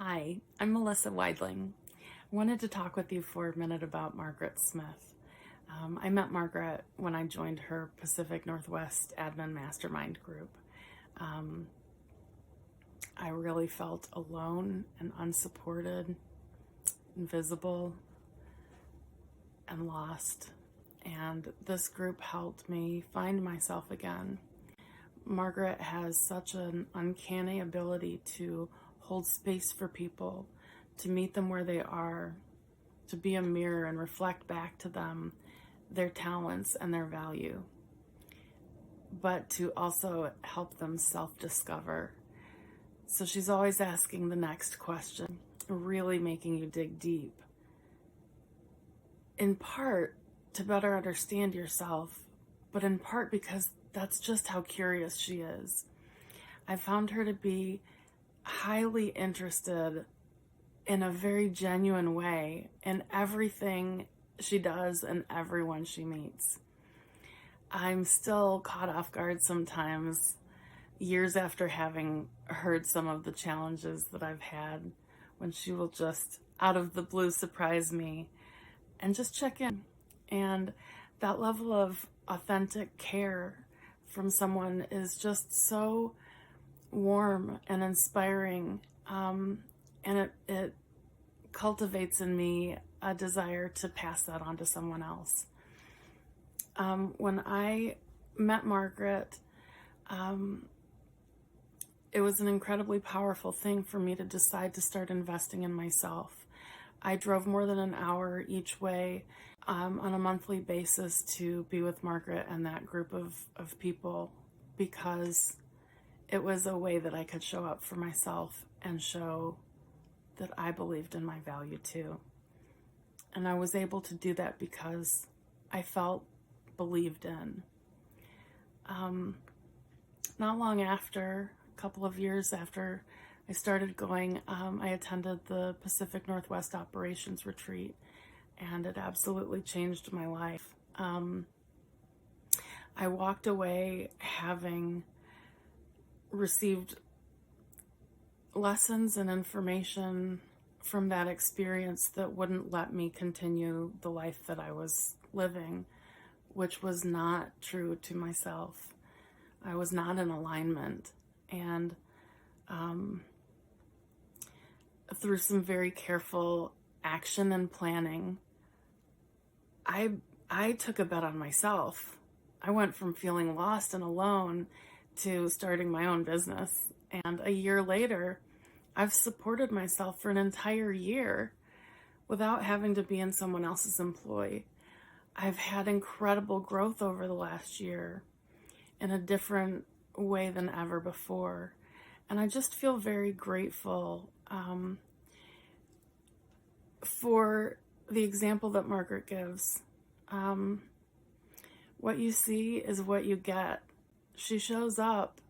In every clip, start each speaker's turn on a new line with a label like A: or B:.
A: Hi, I'm Melissa Weidling. I wanted to talk with you for a minute about Margaret Smith. I met Margaret when I joined her Pacific Northwest Admin Mastermind group. I really felt alone and unsupported, invisible, and lost. And this group helped me find myself again. Margaret has such an uncanny ability to hold space for people, to meet them where they are, to be a mirror and reflect back to them their talents and their value, but to also help them self-discover. So she's always asking the next question, really making you dig deep, in part to better understand yourself, but in part because that's just how curious she is. I found her to be highly interested in a very genuine way in everything she does and everyone she meets. I'm still caught off guard sometimes, years after having heard some of the challenges that I've had, when she will just out of the blue surprise me and just check in. And that level of authentic care from someone is just so warm and inspiring, and it cultivates in me a desire to pass that on to someone else. When I met Margaret, it was an incredibly powerful thing for me to decide to start investing in myself. I drove more than an hour each way on a monthly basis to be with Margaret and that group of people, because it was a way that I could show up for myself and show that I believed in my value too. And I was able to do that because I felt believed in. Not long after, a couple of years after I started going, I attended the Pacific Northwest Operations Retreat, and it absolutely changed my life. I walked away having received lessons and information from that experience that wouldn't let me continue the life that I was living, which was not true to myself. I was not in alignment. And through some very careful action and planning, I took a bet on myself. I went from feeling lost and alone to starting my own business. And a year later, I've supported myself for an entire year without having to be in someone else's employ. I've had incredible growth over the last year in a different way than ever before. And I just feel very grateful for the example that Margaret gives. What you see is what you get. She shows up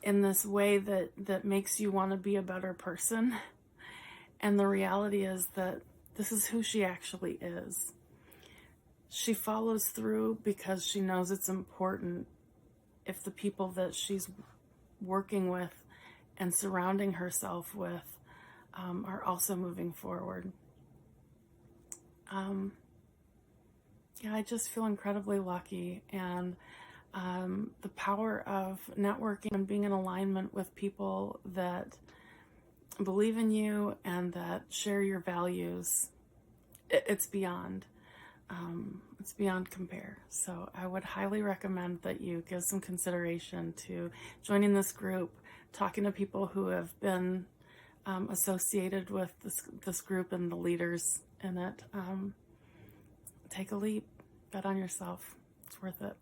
A: in this way that makes you want to be a better person. And the reality is that this is who she actually is. She follows through because she knows it's important if the people that she's working with and surrounding herself with are also moving forward. I just feel incredibly lucky, and the power of networking and being in alignment with people that believe in you and that share your values, it's beyond compare. So I would highly recommend that you give some consideration to joining this group, talking to people who have been associated with this group and the leaders in it. Take a leap, bet on yourself. It's worth it.